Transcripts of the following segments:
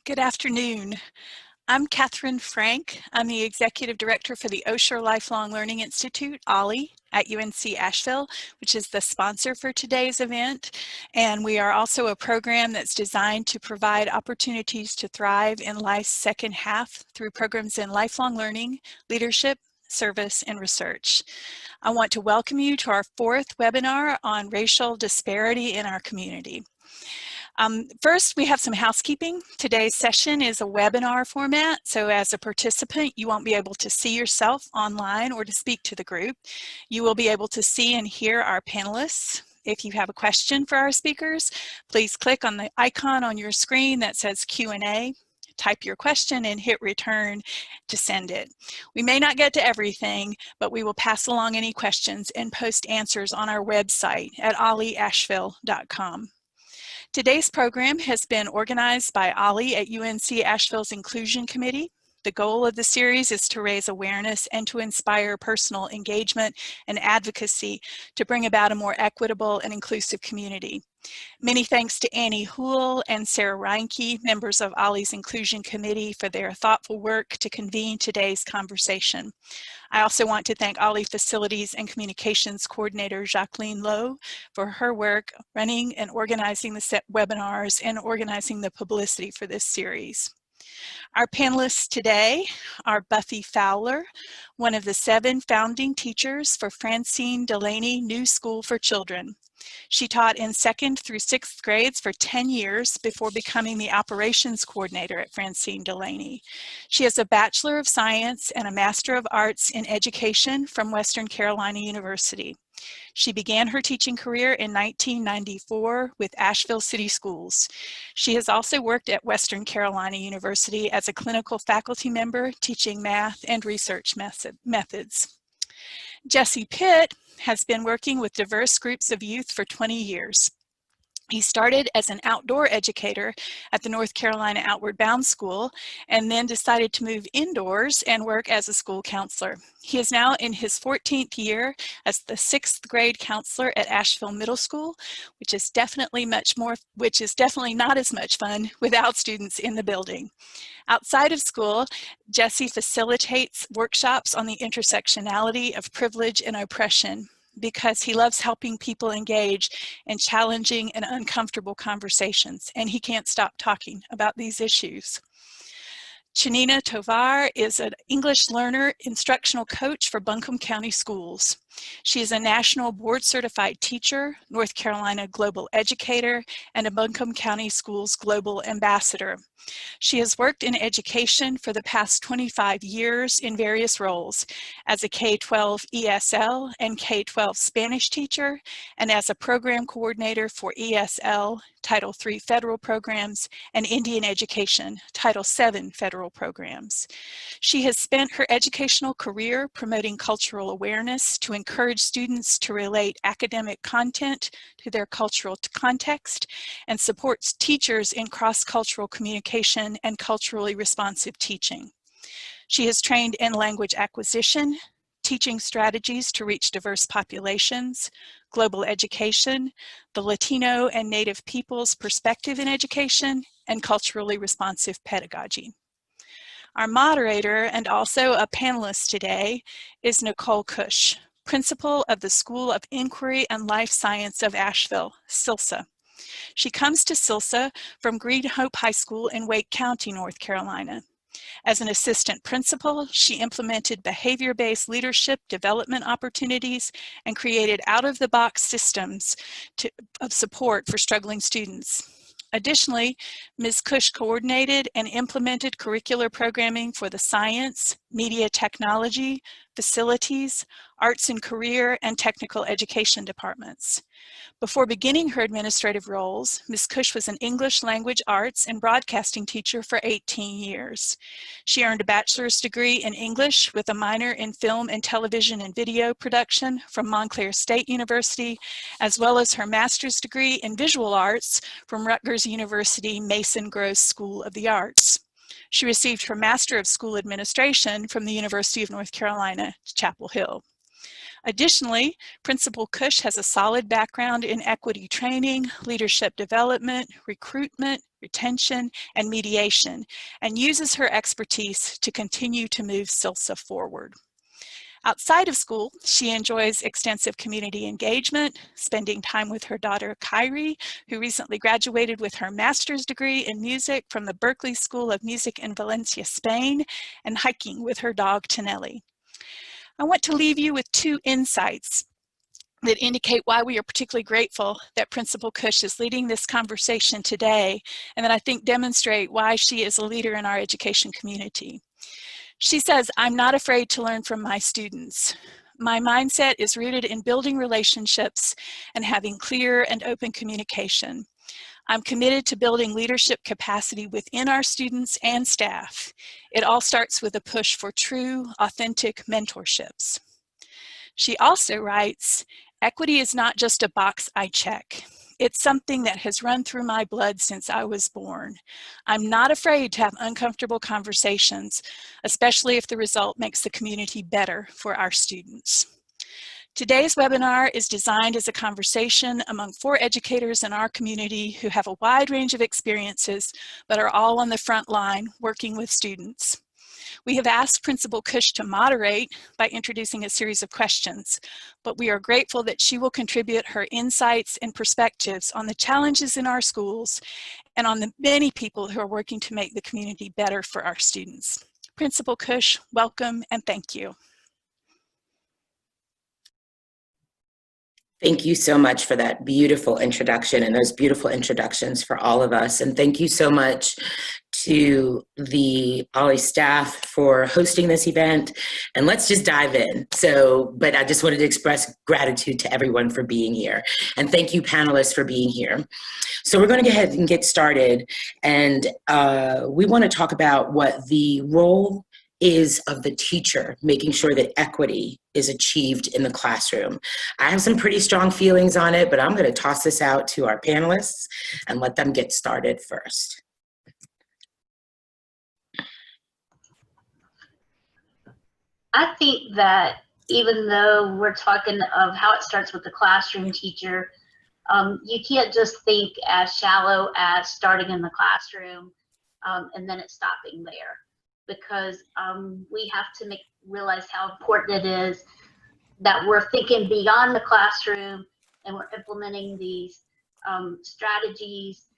Good afternoon. I'm Catherine Frank. I'm the Executive Director for the Osher Lifelong Learning Institute, OLLI, at UNC Asheville, which is the sponsor for today's event. And we are also a program that's designed to provide opportunities to thrive in life's second half through programs in lifelong learning, leadership, service, and research. I want to welcome you to our fourth webinar on racial disparity in our community. First, we have some housekeeping. Today's session is a webinar format, so as a participant, you won't be able to see yourself online or to speak to the group. You will be able to see and hear our panelists. If you have a question for our speakers, please click on the icon on your screen that says Q&A. Type your question and hit return to send it. We may not get to everything, but we will pass along any questions and post answers on our website at olliasheville.com. Today's program has been organized by OLLI at UNC Asheville's Inclusion Committee. The goal of the series is to raise awareness and to inspire personal engagement and advocacy to bring about a more equitable and inclusive community. Many thanks to Annie Houle and Sarah Reinke, members of OLLI's Inclusion Committee, for their thoughtful work to convene today's conversation. I also want to thank OLLI Facilities and Communications Coordinator Jacqueline Lowe for her work running and organizing the webinars and organizing the publicity for this series. Our panelists today are Buffy Fowler, one of the 7 founding teachers for Francine Delaney New School for Children. She taught in 2nd through 6th grades for 10 years before becoming the operations coordinator at Francine Delaney. She has a Bachelor of Science and a Master of Arts in Education from Western Carolina University. She began her teaching career in 1994 with Asheville City Schools. She has also worked at Western Carolina University as a clinical faculty member teaching math and research methods. Jesse Pitt has been working with diverse groups of youth for 20 years. He started as an outdoor educator at the North Carolina Outward Bound School and then decided to move indoors and work as a school counselor. He is now in his 14th year as the 6th grade counselor at Asheville Middle School, which is definitely not as much fun without students in the building. Outside of school, Jesse facilitates workshops on the intersectionality of privilege and oppression, because he loves helping people engage in challenging and uncomfortable conversations, and he can't stop talking about these issues. Tsianina Tovar is an English learner instructional coach for Buncombe County Schools. She is a national board certified teacher, North Carolina global educator, and a Buncombe County Schools global ambassador. She has worked in education for the past 25 years in various roles as a K-12 ESL and K-12 Spanish teacher, and as a program coordinator for ESL, Title III federal programs, and Indian education, Title VII federal programs. She has spent her educational career promoting cultural awareness to encourage students to relate academic content to their cultural context, and supports teachers in cross-cultural communication and culturally responsive teaching. She has trained in language acquisition, teaching strategies to reach diverse populations, global education, the Latino and Native peoples' perspective in education, and culturally responsive pedagogy. Our moderator and also a panelist today is Nicole Cush, principal of the School of Inquiry and Life Science of Asheville, SILSA. She comes to SILSA from Green Hope High School in Wake County, North Carolina. As an assistant principal, she implemented behavior-based leadership development opportunities and created out-of-the-box systems of support for struggling students. Additionally, Ms. Cush coordinated and implemented curricular programming for the science, media technology, facilities, arts and career, and technical education departments. Before beginning her administrative roles, Ms. Cush was an English language arts and broadcasting teacher for 18 years. She earned a bachelor's degree in English with a minor in film and television and video production from Montclair State University, as well as her master's degree in visual arts from Rutgers University Mason Gross School of the Arts. She received her Master of School Administration from the University of North Carolina, Chapel Hill. Additionally, Principal Cush has a solid background in equity training, leadership development, recruitment, retention, and mediation, and uses her expertise to continue to move SILSA forward. Outside of school, she enjoys extensive community engagement, spending time with her daughter Kyrie, who recently graduated with her master's degree in music from the Berkeley School of Music in Valencia, Spain, and hiking with her dog Tinelli. I want to leave you with 2 insights that indicate why we are particularly grateful that Principal Cush is leading this conversation today, and that I think demonstrate why she is a leader in our education community. She says, "I'm not afraid to learn from my students. My mindset is rooted in building relationships and having clear and open communication. I'm committed to building leadership capacity within our students and staff. It all starts with a push for true, authentic mentorships." She also writes, "Equity is not just a box I check. It's something that has run through my blood since I was born. I'm not afraid to have uncomfortable conversations, especially if the result makes the community better for our students." Today's webinar is designed as a conversation among 4 educators in our community who have a wide range of experiences, but are all on the front line working with students. We have asked Principal Cush to moderate by introducing a series of questions, but we are grateful that she will contribute her insights and perspectives on the challenges in our schools and on the many people who are working to make the community better for our students. Principal Cush, welcome and thank you. Thank you so much for that beautiful introduction and those beautiful introductions for all of us. And thank you so much to the OLLI staff for hosting this event. And let's just dive in. But I just wanted to express gratitude to everyone for being here. And thank you panelists for being here. So we're going to go ahead and get started. And we want to talk about what the role is of the teacher, making sure that equity is achieved in the classroom. I have some pretty strong feelings on it, but I'm going to toss this out to our panelists and let them get started first. I think that even though we're talking of how it starts with the classroom teacher, you can't just think as shallow as starting in the classroom and then it's stopping there. Because we have to realize how important it is that we're thinking beyond the classroom and we're implementing these strategies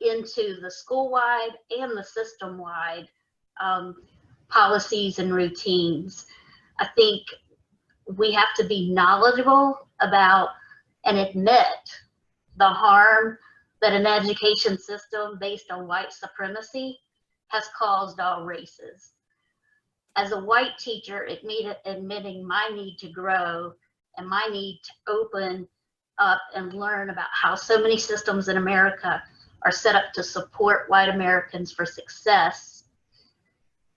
into the school-wide and the system-wide policies and routines. I think we have to be knowledgeable about and admit the harm that an education system based on white supremacy has caused all races. As a white teacher, admitting my need to grow and my need to open up and learn about how so many systems in America are set up to support white Americans for success,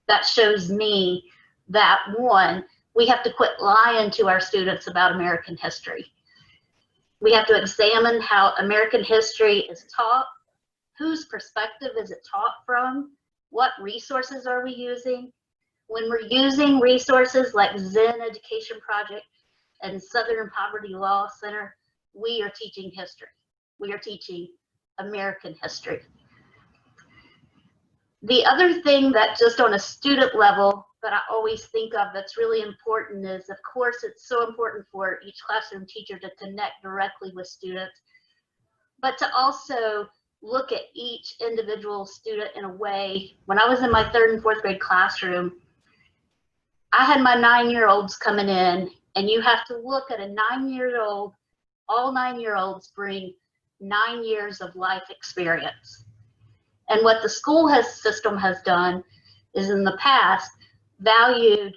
that shows me that, one, we have to quit lying to our students about American history. We have to examine how American history is taught, whose perspective is it taught from, what resources are we using? When we're using resources like Zen Education Project and Southern Poverty Law Center, we are teaching history. We are teaching American history. The other thing that just on a student level that I always think of that's really important is, of course, it's so important for each classroom teacher to connect directly with students, but to also look at each individual student in a way. When I was in my 3rd and 4th grade classroom, I had my 9-year-olds coming in, and you have to look at a 9-year-old. All 9-year-olds bring 9 years of life experience. And what the school system has done is in the past valued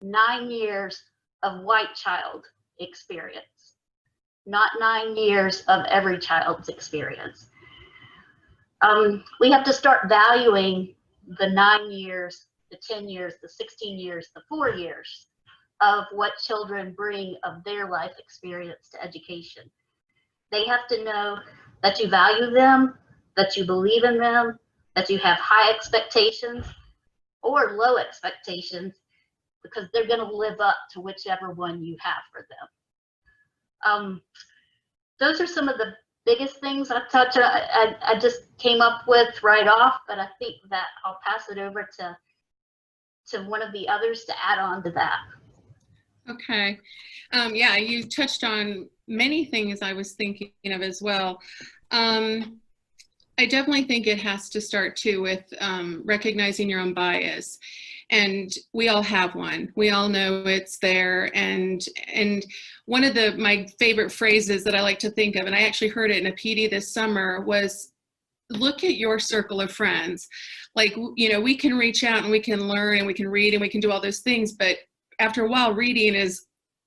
9 years of white child experience, not 9 years of every child's experience. We have to start valuing the 9 years, the 10 years, the 16 years, the 4 years of what children bring of their life experience to education. They have to know that you value them, that you believe in them, that you have high expectations or low expectations, because they're going to live up to whichever one you have for them. Those are some of the biggest things I just came up with right off, but I think that I'll pass it over to one of the others to add on to that. Okay. Yeah, you touched on many things I was thinking of as well. I definitely think it has to start too with recognizing your own bias. And we all have one. We all know it's there. And one of my favorite phrases that I like to think of, and I actually heard it in a PD this summer, was look at your circle of friends. Like, you know, we can reach out and we can learn and we can read and we can do all those things, but after a while, reading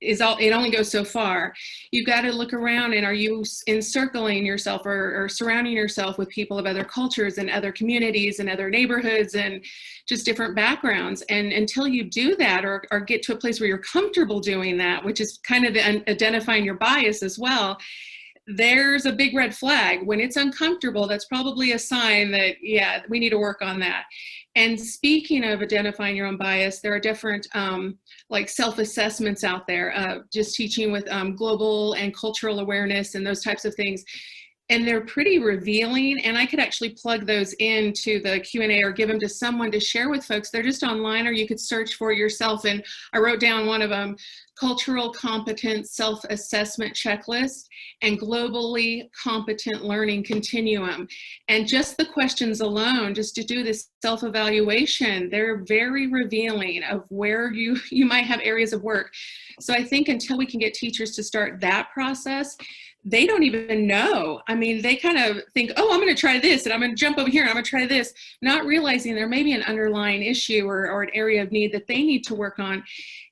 it only goes so far. You've got to look around, and are you encircling yourself or surrounding yourself with people of other cultures and other communities and other neighborhoods and just different backgrounds. And until you do that or get to a place where you're comfortable doing that, which is kind of identifying your bias as well, there's a big red flag. When it's uncomfortable, that's probably a sign that, yeah, we need to work on that. And speaking of identifying your own bias, there are different like self-assessments out there, just teaching with global and cultural awareness and those types of things. And they're pretty revealing, and I could actually plug those into the Q&A or give them to someone to share with folks. They're just online, or you could search for it yourself. And I wrote down one of them, Cultural Competence Self-Assessment Checklist and Globally Competent Learning Continuum. And just the questions alone, just to do this self-evaluation, they're very revealing of where you might have areas of work. So I think until we can get teachers to start that process, they don't even know. I mean, they kind of think, oh, I'm going to try this, and I'm going to jump over here, and I'm going to try this, not realizing there may be an underlying issue or an area of need that they need to work on.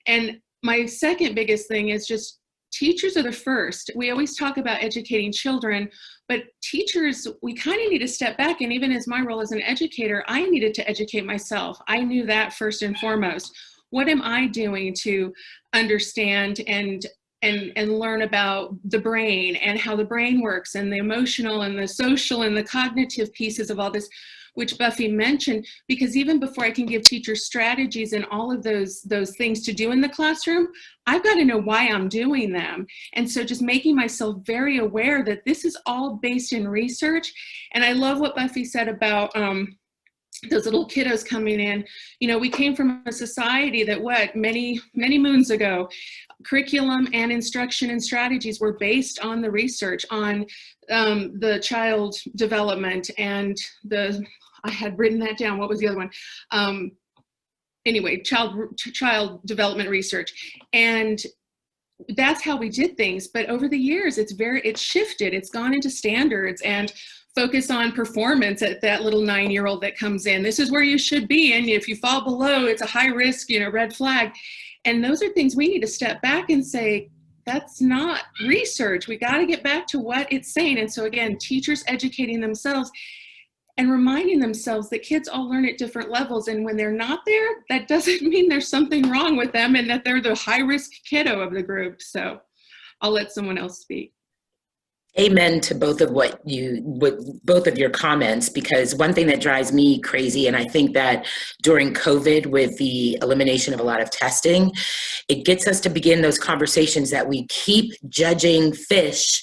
And my second biggest thing is just teachers are the first. We always talk about educating children, but teachers, we kind of need to step back. And even as my role as an educator, I needed to educate myself. I knew that first and foremost. What am I doing to understand and learn about the brain and how the brain works and the emotional and the social and the cognitive pieces of all this, which Buffy mentioned, because even before I can give teachers strategies and all of those things to do in the classroom, I've got to know why I'm doing them. And so just making myself very aware that this is all based in research. And I love what Buffy said about those little kiddos coming in. You know, we came from a society that many moons ago, curriculum and instruction and strategies were based on the research on the child development and I had written that down. What was the other one? Anyway, child development research. And that's how we did things. But over the years, it's shifted. It's gone into standards and focus on performance at that little 9-year-old that comes in. This is where you should be. And if you fall below, it's a high risk, red flag. And those are things we need to step back and say, that's not research. We got to get back to what it's saying. And so again, teachers educating themselves and reminding themselves that kids all learn at different levels. And when they're not there, that doesn't mean there's something wrong with them and that they're the high risk kiddo of the group. So I'll let someone else speak. Amen to both of your comments, because one thing that drives me crazy, and I think that during COVID with the elimination of a lot of testing, it gets us to begin those conversations that we keep judging fish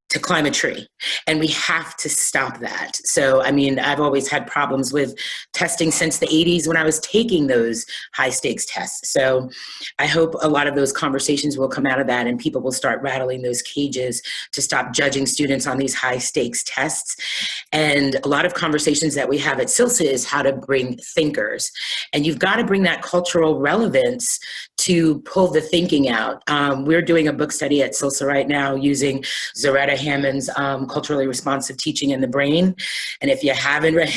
to climb a tree, and we have to stop that. So, I mean, I've always had problems with testing since the 80s when I was taking those high stakes tests. So I hope a lot of those conversations will come out of that and people will start rattling those cages to stop judging students on these high stakes tests. And a lot of conversations that we have at SILSA is how to bring thinkers. And you've got to bring that cultural relevance to pull the thinking out. We're doing a book study at SILSA right now using Zaretta Hammond's Culturally Responsive Teaching in the Brain. And if you haven't read,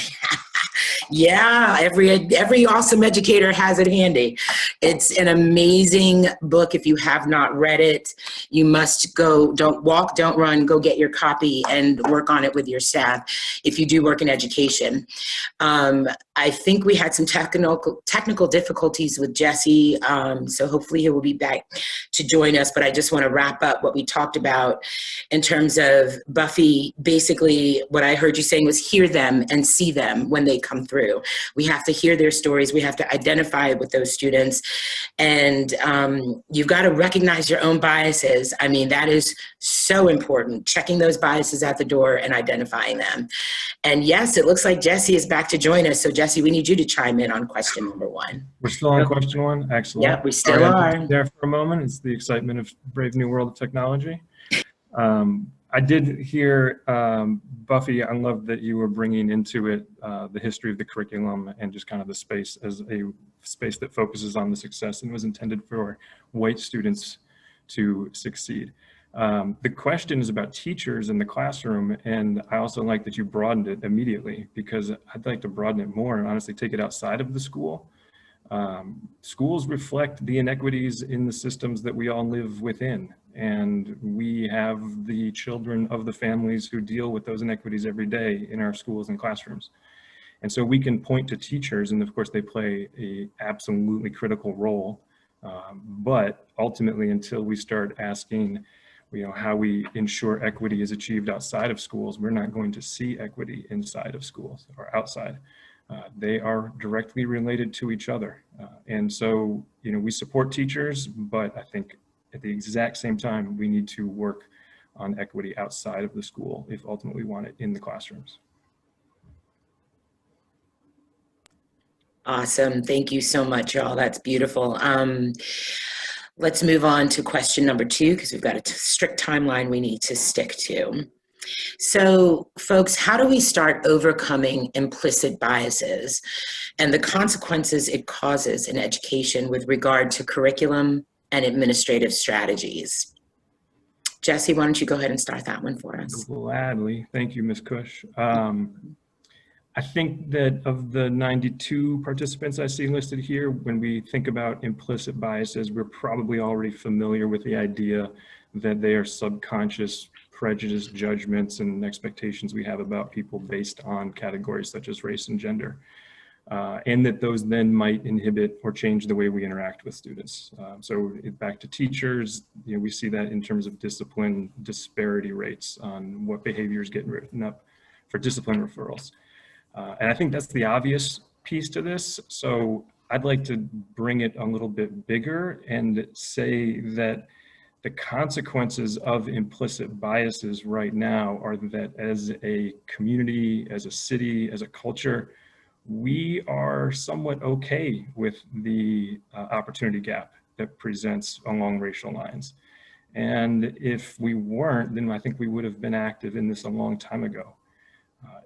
yeah, every awesome educator has it handy. It's an amazing book. If you have not read it, you must go, don't walk, don't run, go get your copy and work on it with your staff if you do work in education. I think we had some technical difficulties with Jesse, so hopefully he will be back to join us. But I just want to wrap up what we talked about in terms of Buffy. Basically, what I heard you saying was hear them and see them when they come through. We have to hear their stories. We have to identify with those students. And you've got to recognize your own biases. I mean, that is so important, checking those biases at the door and identifying them. And yes, it looks like Jesse is back to join us. So Jesse, we need you to chime in on question number 1. We're still on question 1? Excellent. Yeah, we still are. There for a moment. It's the excitement of Brave New World of Technology. I did hear, Buffy, I love that you were bringing into it the history of the curriculum and just kind of the space as a space that focuses on the success and was intended for white students to succeed. The question is about teachers in the classroom, and I also like that you broadened it immediately, because I'd like to broaden it more and honestly take it outside of the school. Schools reflect the inequities in the systems that we all live within, and we have the children of the families who deal with those inequities every day in our schools and classrooms. And so we can point to teachers, and of course they play a absolutely critical role, but ultimately until we start asking how we ensure equity is achieved outside of schools, we're not going to see equity inside of schools or outside. They are directly related to each other. And so, we support teachers, but I think at the exact same time, we need to work on equity outside of the school if ultimately we want it in the classrooms. Awesome. Thank you so much, y'all. That's beautiful. Let's move on to question number 2, because we've got a strict timeline we need to stick to. So, folks, how do we start overcoming implicit biases and the consequences it causes in education with regard to curriculum and administrative strategies? Jesse, why don't you go ahead and start that one for us? Gladly. Thank you, Ms. Cush. I think that of the 92 participants I see listed here, when we think about implicit biases, we're probably already familiar with the idea that they are subconscious prejudice, judgments, and expectations we have about people based on categories such as race and gender. And that those then might inhibit or change the way we interact with students. So back to teachers, we see that in terms of discipline disparity rates on what behaviors get written up for discipline referrals. And I think that's the obvious piece to this. So I'd like to bring it a little bit bigger and say that the consequences of implicit biases right now are that as a community, as a city, as a culture, we are somewhat okay with the opportunity gap that presents along racial lines. And if we weren't, then I think we would have been active in this a long time ago.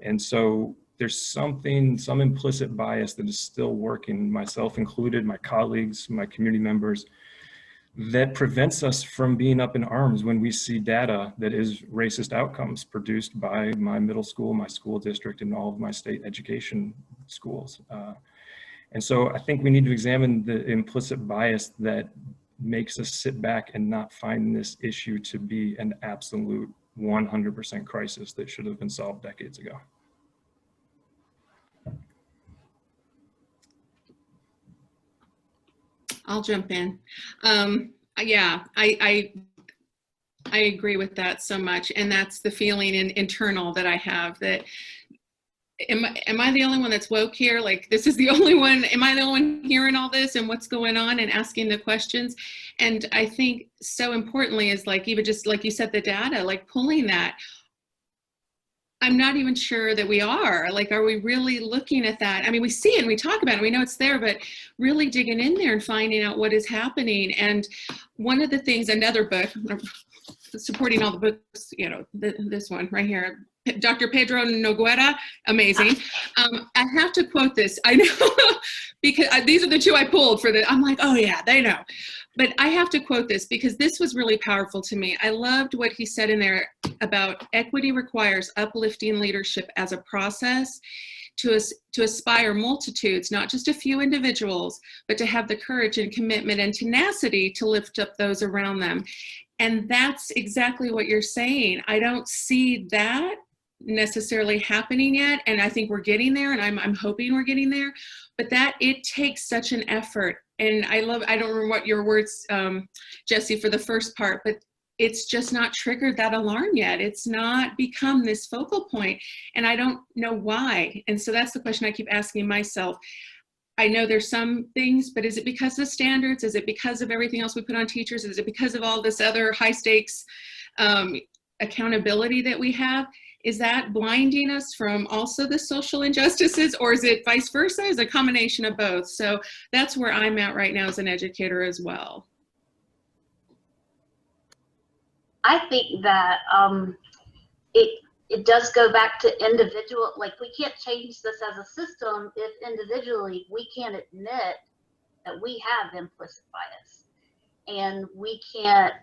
And so there's some implicit bias that is still working, myself included, my colleagues, my community members, that prevents us from being up in arms when we see data that is racist outcomes produced by my middle school, my school district, and all of my state education schools. And so I think we need to examine the implicit bias that makes us sit back and not find this issue to be an absolute 100% crisis that should have been solved decades ago. I'll jump in. Yeah, I agree with that so much. And that's the feeling internal that I have, that am I the only one that's woke here? Like, this is the only one, am I the only one hearing all this and what's going on and asking the questions? And I think so importantly is, like, even just like you said, the data, like pulling that. I'm not even sure that we are. Like, are we really looking at that? I mean, we see it and we talk about it, we know it's there, but really digging in there and finding out what is happening. And one of the things, another book, supporting all the books, this one right here, Dr. Pedro Noguera, amazing. I have to quote this, I know, because these are the 2 I pulled for the, I'm like, oh yeah, they know. But I have to quote this because this was really powerful to me. I loved what he said in there about equity requires uplifting leadership as a process to aspire multitudes, not just a few individuals, but to have the courage and commitment and tenacity to lift up those around them. And that's exactly what you're saying. I don't see that necessarily happening yet, and I think we're getting there, and I'm hoping we're getting there, but that it takes such an effort. And I don't remember what your words, Jesse, for the first part, but it's just not triggered that alarm yet. It's not become this focal point, and I don't know why. And so that's the question I keep asking myself. I know there's some things, but is it because of standards? Is it because of everything else we put on teachers? Is it because of all this other high stakes accountability that we have? Is that blinding us from also the social injustices, or is it vice versa? Is it a combination of both? So that's where I'm at right now as an educator as well. I think that it does go back to individual, like we can't change this as a system if individually we can't admit that we have implicit bias. And we can't,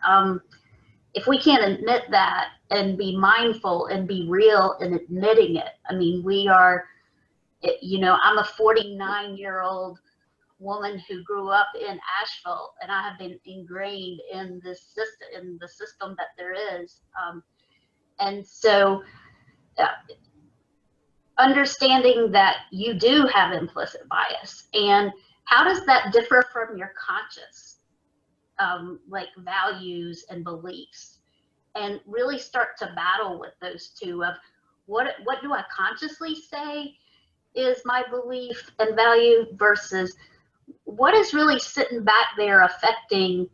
if we can't admit that and be mindful and be real in admitting it, I mean, we are, you know, I'm a 49-year-old woman who grew up in Asheville, and I have been ingrained in this system, in the system that there is. And so understanding that you do have implicit bias, and how does that differ from your conscious, like values and beliefs, and really start to battle with those two of what do I consciously say is my belief and value versus what is really sitting back there affecting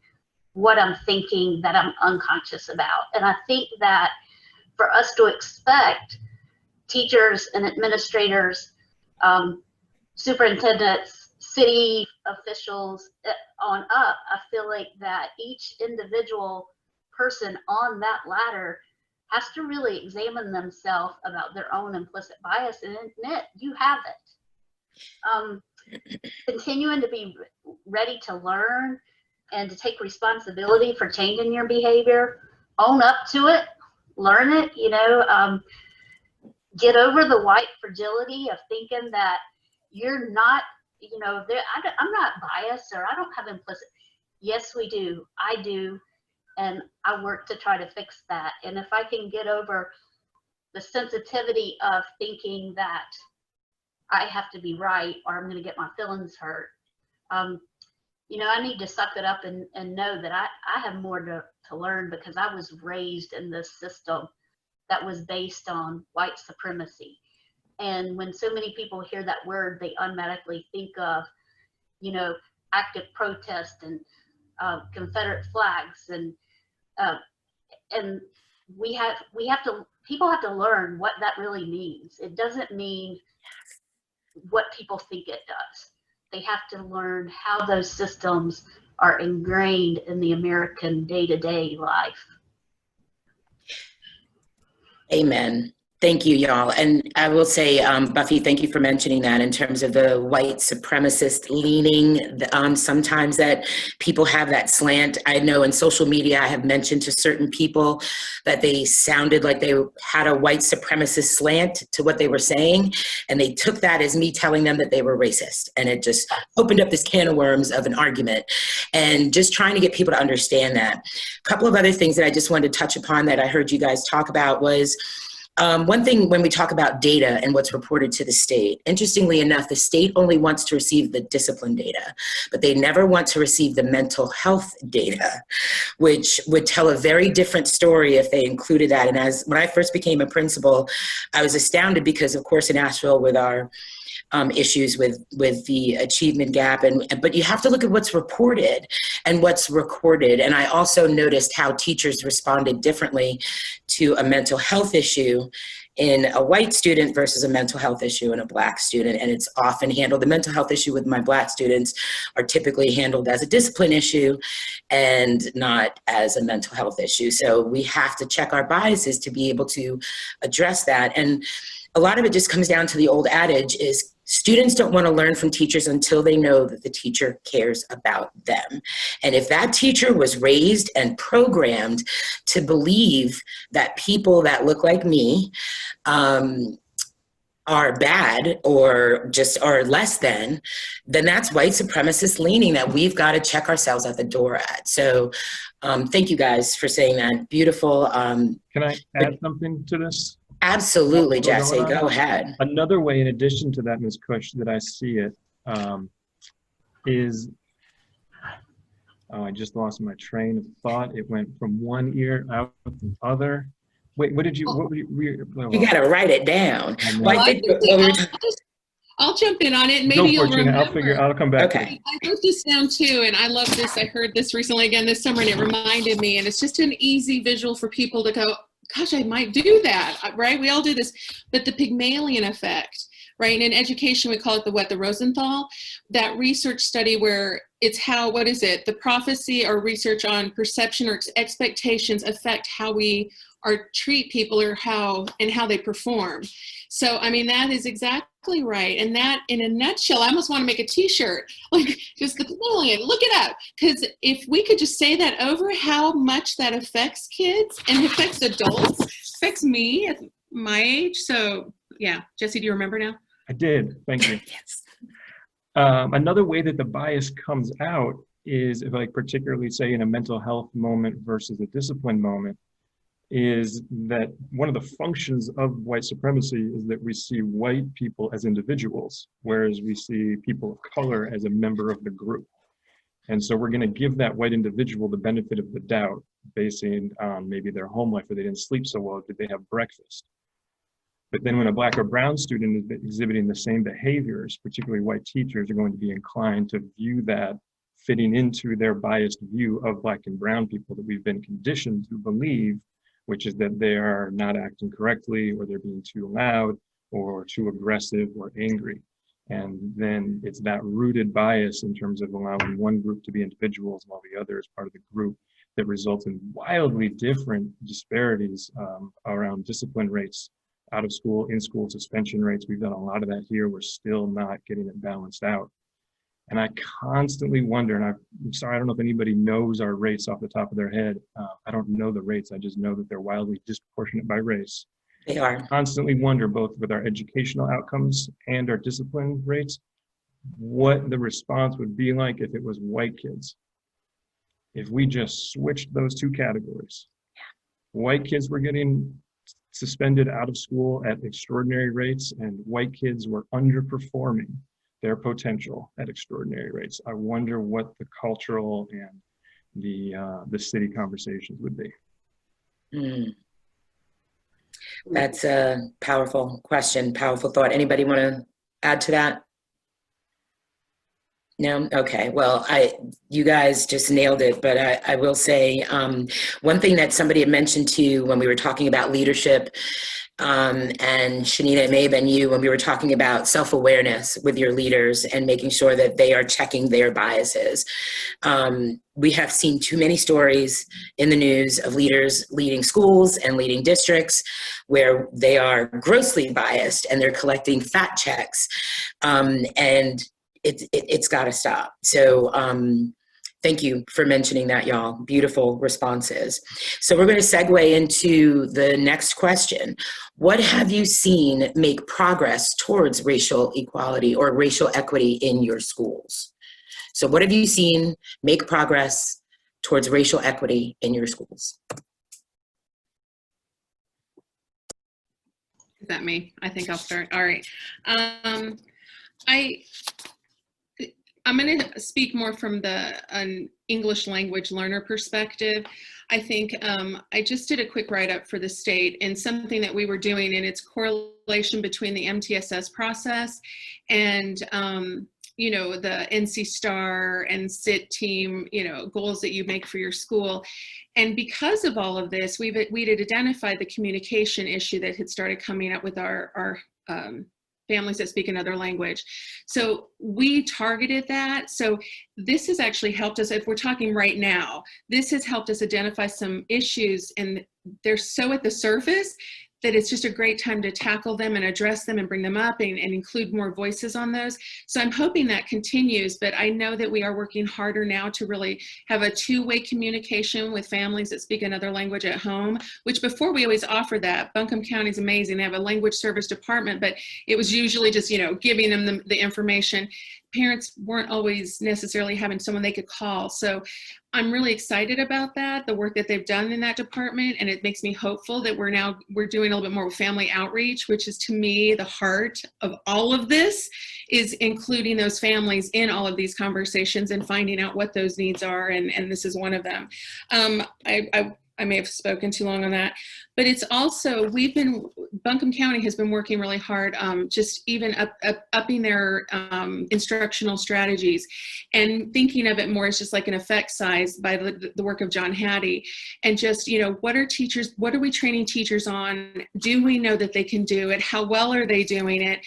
what I'm thinking that I'm unconscious about. And I think that for us to expect teachers and administrators, superintendents, city officials on up, I feel like that each individual person on that ladder has to really examine themselves about their own implicit bias and admit you have it. Continuing to be ready to learn and to take responsibility for changing your behavior, own up to it, learn it, you know, get over the white fragility of thinking that you're not, you know, I'm not biased or I don't have implicit. Yes, we do. I do. And I work to try to fix that. And if I can get over the sensitivity of thinking that I have to be right or I'm going to get my feelings hurt, you know, I need to suck it up and know that I have more to learn, because I was raised in this system that was based on white supremacy. And when so many people hear that word, they automatically think of, you know, active protest and Confederate flags, and people have to learn what that really means. It doesn't mean what people think it does. They have to learn how those systems are ingrained in the American day-to-day life. Amen. Thank you, y'all. And I will say, Buffy, thank you for mentioning that in terms of the white supremacist leaning. Sometimes that people have that slant. I know in social media, I have mentioned to certain people that they sounded like they had a white supremacist slant to what they were saying. And they took that as me telling them that they were racist. And it just opened up this can of worms of an argument. And just trying to get people to understand that. A couple of other things that I just wanted to touch upon that I heard you guys talk about was, one thing when we talk about data and what's reported to the state, interestingly enough, the state only wants to receive the discipline data, but they never want to receive the mental health data, which would tell a very different story if they included that. And when I first became a principal, I was astounded because, of course, in Asheville with our issues with the achievement gap, but you have to look at what's reported and what's recorded. And I also noticed how teachers responded differently to a mental health issue in a white student versus a mental health issue in a Black student. And it's often handled, the mental health issue with my Black students are typically handled as a discipline issue and not as a mental health issue. So we have to check our biases to be able to address that. And a lot of it just comes down to the old adage is students don't want to learn from teachers until they know that the teacher cares about them. And if that teacher was raised and programmed to believe that people that look like me are bad or just are less than, then that's white supremacist leaning that we've got to check ourselves at the door at. So thank you guys for saying that. Beautiful. Can I add something to this? Absolutely, What's going Jesse, on? go ahead. Another way, in addition to that, Ms. Cush, that I see it is, oh, I just lost my train of thought. It went from one ear out the other. Wait, what did you, what were you, You got to write it down. I know. Well, I think what we were I'll jump in on it and Go maybe for you'll it, Gina. remember. I'll come back. Okay. I wrote this down too, and I love this. I heard this recently again this summer, and it reminded me, and it's just an easy visual for people to go, gosh, I might do that, right? We all do this. But the Pygmalion effect, right? And in education, we call it the Rosenthal, that research study where it's how, what is it? The prophecy or research on perception or expectations affect how we treat people or how they perform. So, I mean, that is exactly right. And that, in a nutshell, I almost want to make a t-shirt, like just the Pygmalion, look it up. Because if we could just say that over, how much that affects kids and affects adults, affects me at my age. So yeah, Jesse, do you remember now? I did, thank you. Yes. Another way that the bias comes out is, if like particularly say in a mental health moment versus a discipline moment, is that one of the functions of white supremacy is that we see white people as individuals, whereas we see people of color as a member of the group. And so we're going to give that white individual the benefit of the doubt, basing on maybe their home life, or they didn't sleep so well, did they have breakfast? But then when a Black or brown student is exhibiting the same behaviors, particularly white teachers are going to be inclined to view that fitting into their biased view of Black and brown people that we've been conditioned to believe, which is that they are not acting correctly, or they're being too loud or too aggressive or angry. And then it's that rooted bias in terms of allowing one group to be individuals while the other is part of the group that results in wildly different disparities around discipline rates, out of school, in school suspension rates. We've done a lot of that here. We're still not getting it balanced out. And I constantly wonder, and I'm sorry, I don't know if anybody knows our rates off the top of their head. I don't know the rates. I just know that they're wildly disproportionate by race. They are. I constantly wonder, both with our educational outcomes and our discipline rates, what the response would be like if it was white kids. If we just switched those two categories. White kids were getting suspended out of school at extraordinary rates, and white kids were underperforming their potential at extraordinary rates. I wonder what the cultural and the city conversations would be. That's a powerful question, powerful thought. Anybody want to add to that? No? Okay, well, you guys just nailed it, but I will say one thing that somebody had mentioned to you when we were talking about leadership, and Tsianina, it may have been you, when we were talking about self-awareness with your leaders and making sure that they are checking their biases. We have seen too many stories in the news of leaders leading schools and leading districts where they are grossly biased and they're collecting fat checks, and it's got to stop. So thank you for mentioning that, y'all. Beautiful responses. So we're going to segue into the next question. What have you seen make progress towards racial equality or racial equity in your schools? So what have you seen make progress towards racial equity in your schools? Is that me? I think I'll start. All right. I'm going to speak more from an English language learner perspective. I think I just did a quick write-up for the state, and something that we were doing, and its correlation between the MTSS process and you know, the NC STAR and SIT team, you know, goals that you make for your school. And because of all of this, we'd identified the communication issue that had started coming up with our families that speak another language. So we targeted that. So this has actually helped us, if we're talking right now, this has helped us identify some issues, and they're so at the surface that it's just a great time to tackle them and address them and bring them up and include more voices on those. So I'm hoping that continues, but I know that we are working harder now to really have a two-way communication with families that speak another language at home, which before we always offer that. Buncombe County is amazing. They have a language service department, but it was usually just, you know, giving them the information. parents weren't always necessarily having someone they could call. So I'm really excited about that, the work that they've done in that department. And it makes me hopeful that we're doing a little bit more family outreach, which is, to me, the heart of all of this, is including those families in all of these conversations and finding out what those needs are. And this is one of them. I may have spoken too long on that, but it's also, Buncombe County has been working really hard, just even upping their instructional strategies and thinking of it more as just like an effect size by the work of John Hattie. And just, what are we training teachers on? Do we know that they can do it? How well are they doing it,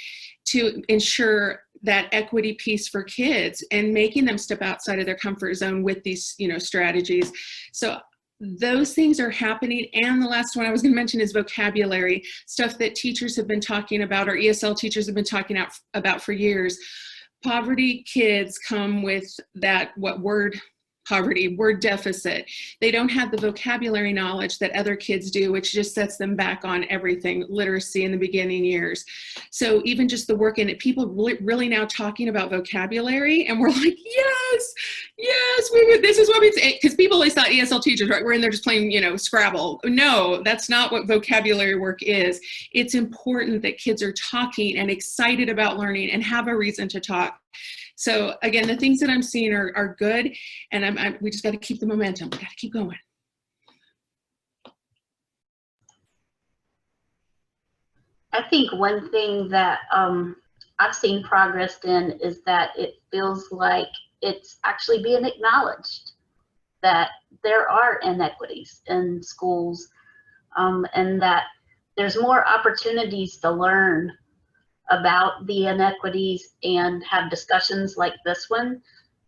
to ensure that equity piece for kids and making them step outside of their comfort zone with these, strategies. So those things are happening. And the last one I was going to mention is vocabulary, stuff that teachers have been talking about, or ESL teachers have been talking about for years. Poverty kids come with that, word deficit. They don't have the vocabulary knowledge that other kids do, which just sets them back on everything, literacy in the beginning years. So even just the work in it, people really now talking about vocabulary, and we're like, yes, this is what we say. Because people always thought ESL teachers, right, we're in there just playing, Scrabble. No, that's not what vocabulary work is. It's important that kids are talking and excited about learning and have a reason to talk. So again, the things that I'm seeing are good, and we just got to keep the momentum. We got to keep going. I think one thing that I've seen progress in is that it feels like it's actually being acknowledged that there are inequities in schools, and that there's more opportunities to learn about the inequities and have discussions like this one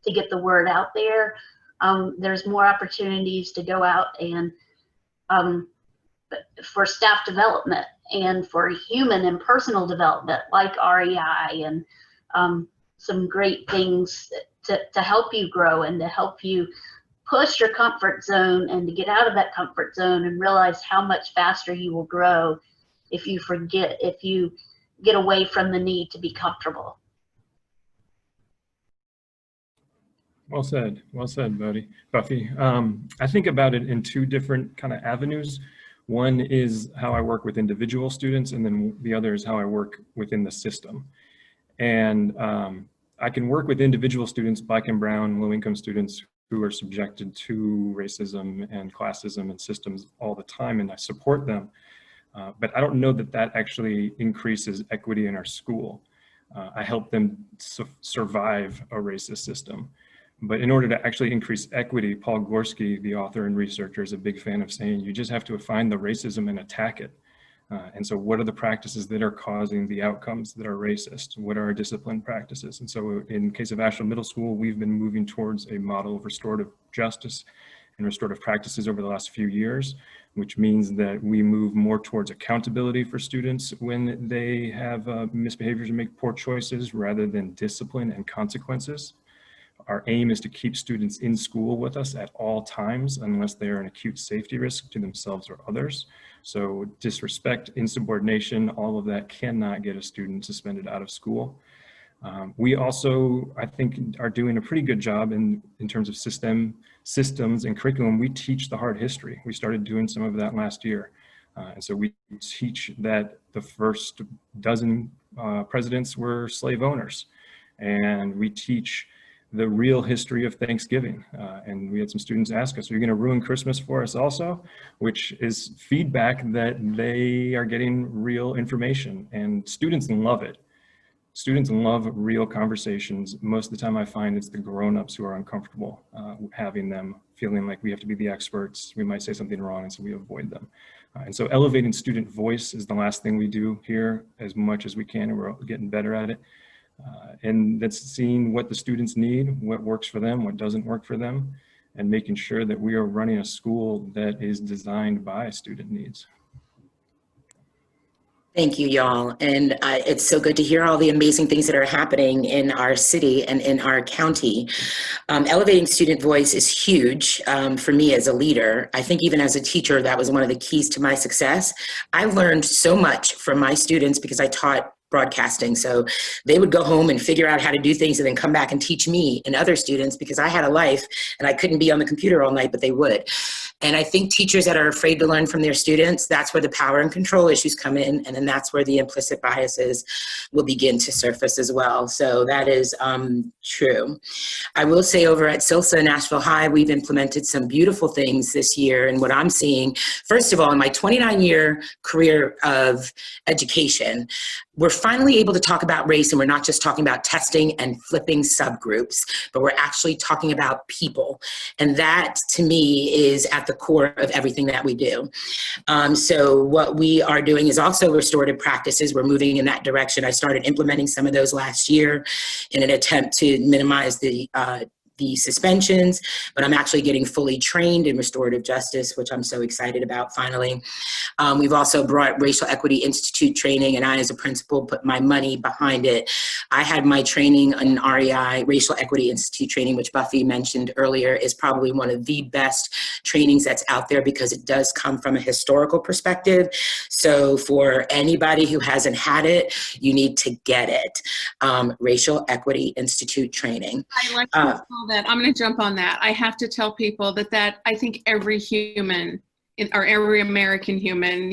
to get the word out there. There's more opportunities to go out and for staff development and for human and personal development, like REI, and some great things to help you grow and to help you push your comfort zone and to get out of that comfort zone and realize how much faster you will grow if you get away from the need to be comfortable. Well said, Buffy. I think about it in two different kind of avenues. One is how I work with individual students, and then the other is how I work within the system. And I can work with individual students, Black and brown, low-income students who are subjected to racism and classism and systems all the time, and I support them. But I don't know that that actually increases equity in our school. I help them survive a racist system. But in order to actually increase equity, Paul Gorski, the author and researcher, is a big fan of saying you just have to find the racism and attack it. And so what are the practices that are causing the outcomes that are racist? What are our discipline practices? And so in case of Asheville Middle School, we've been moving towards a model of restorative justice and restorative practices over the last few years, which means that we move more towards accountability for students when they have misbehaviors and make poor choices, rather than discipline and consequences. Our aim is to keep students in school with us at all times, unless they are an acute safety risk to themselves or others. So disrespect, insubordination, all of that cannot get a student suspended out of school. We also, I think, are doing a pretty good job in terms of systems and curriculum. We teach the hard history. We started doing some of that last year. And so we teach that the first dozen presidents were slave owners. And we teach the real history of Thanksgiving. And we had some students ask us, are you gonna ruin Christmas for us also? Which is feedback that they are getting real information, and students love it. Students love real conversations. Most of the time I find it's the grown-ups who are uncomfortable having them, feeling like we have to be the experts. We might say something wrong, and so we avoid them. And so elevating student voice is the last thing we do here, as much as we can, and we're getting better at it. And that's seeing what the students need, what works for them, what doesn't work for them, and making sure that we are running a school that is designed by student needs. Thank you, y'all. And it's so good to hear all the amazing things that are happening in our city and in our county. Elevating student voice is huge for me as a leader. I think even as a teacher, that was one of the keys to my success. I learned so much from my students because I taught broadcasting. So they would go home and figure out how to do things and then come back and teach me and other students, because I had a life and I couldn't be on the computer all night, but they would. And I think teachers that are afraid to learn from their students, that's where the power and control issues come in. And then that's where the implicit biases will begin to surface as well. So that is true. I will say over at SILSA and Asheville High, we've implemented some beautiful things this year. And what I'm seeing, first of all, in my 29-year career of education, we're finally able to talk about race, and we're not just talking about testing and flipping subgroups, but we're actually talking about people. And that, to me, is at the core of everything that we do. So what we are doing is also restorative practices. We're moving in that direction. I started implementing some of those last year in an attempt to minimize the suspensions, but I'm actually getting fully trained in restorative justice, which I'm so excited about finally. We've also brought Racial Equity Institute training, and I, as a principal, put my money behind it. I had my training in REI, Racial Equity Institute training, which Buffy mentioned earlier, is probably one of the best trainings that's out there because it does come from a historical perspective. So for anybody who hasn't had it, you need to get it. Racial Equity Institute training. I like to call that. I'm going to jump on that. I have to tell people that I think every human, or every American human,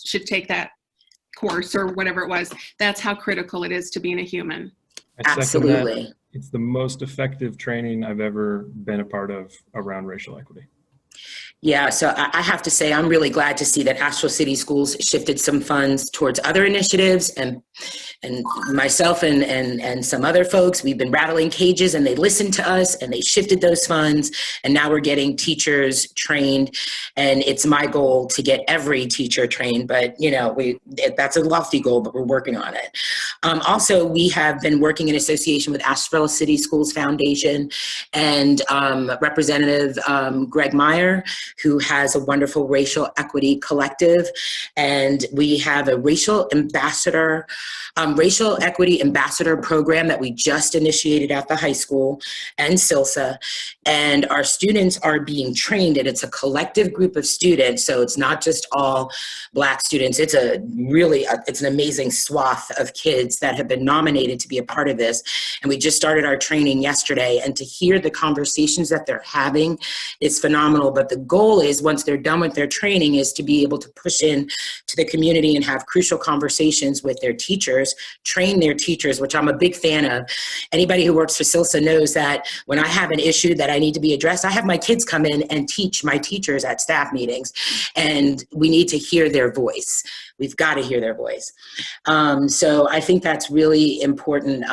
should take that course or whatever it was. That's how critical it is to being a human. Absolutely. It's the most effective training I've ever been a part of around racial equity. Yeah, so I have to say, I'm really glad to see that Asheville City Schools shifted some funds towards other initiatives, and myself and some other folks, we've been rattling cages, and they listened to us and they shifted those funds, and now we're getting teachers trained, and it's my goal to get every teacher trained, but you know, that's a lofty goal, but we're working on it. Also, we have been working in association with Asheville City Schools Foundation and Representative Greg Meyer, who has a wonderful racial equity collective, and we have a racial equity ambassador program that we just initiated at the high school and SILSA, and our students are being trained, and it's a collective group of students, so it's not just all Black students. It's it's an amazing swath of kids that have been nominated to be a part of this, and we just started our training yesterday, and to hear the conversations that they're having is phenomenal. But the goal is, once they're done with their training, is to be able to push in to the community and have crucial conversations with their teachers, train their teachers, which I'm a big fan of. Anybody who works for SILSA knows that when I have an issue that I need to be addressed, I have my kids come in and teach my teachers at staff meetings, and we need to hear their voice. We've got to hear their voice. So I think that's really important.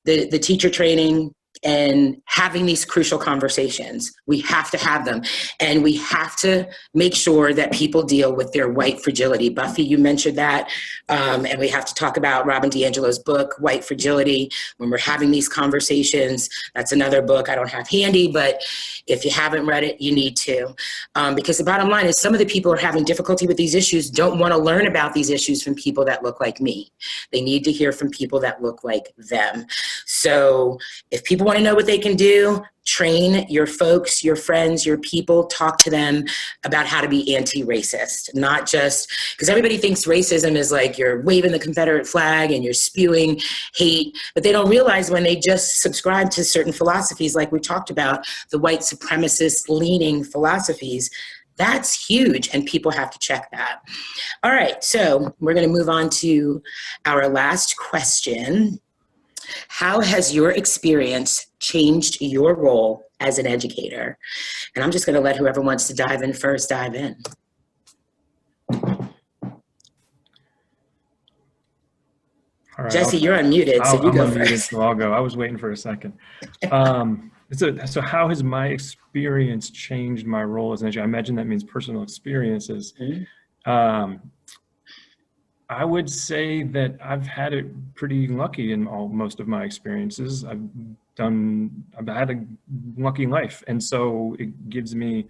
The teacher training and having these crucial conversations, we have to have them, and we have to make sure that people deal with their white fragility. Buffy, you mentioned that, and we have to talk about Robin DiAngelo's book, White Fragility, when we're having these conversations. That's another book I don't have handy, but if you haven't read it, you need to, because the bottom line is some of the people who are having difficulty with these issues don't want to learn about these issues from people that look like me. They need to hear from people that look like them. So if people want to know what they can do, train your folks, your friends, your people, talk to them about how to be anti-racist, not just, because everybody thinks racism is like you're waving the Confederate flag and you're spewing hate, but they don't realize when they just subscribe to certain philosophies like we talked about, the white supremacist leaning philosophies, that's huge, and people have to check that. All right, so we're going to move on to our last question. How has your experience changed your role as an educator? And I'm just going to let whoever wants to dive in first dive in. All right, Jesse, you're unmuted, so you go unmuted, first. so I'll go. I was waiting for a second. So how has my experience changed my role as an educator? I imagine that means personal experiences. Mm-hmm. I would say that I've had it pretty lucky in most of my experiences. I've had a lucky life. And so it gives me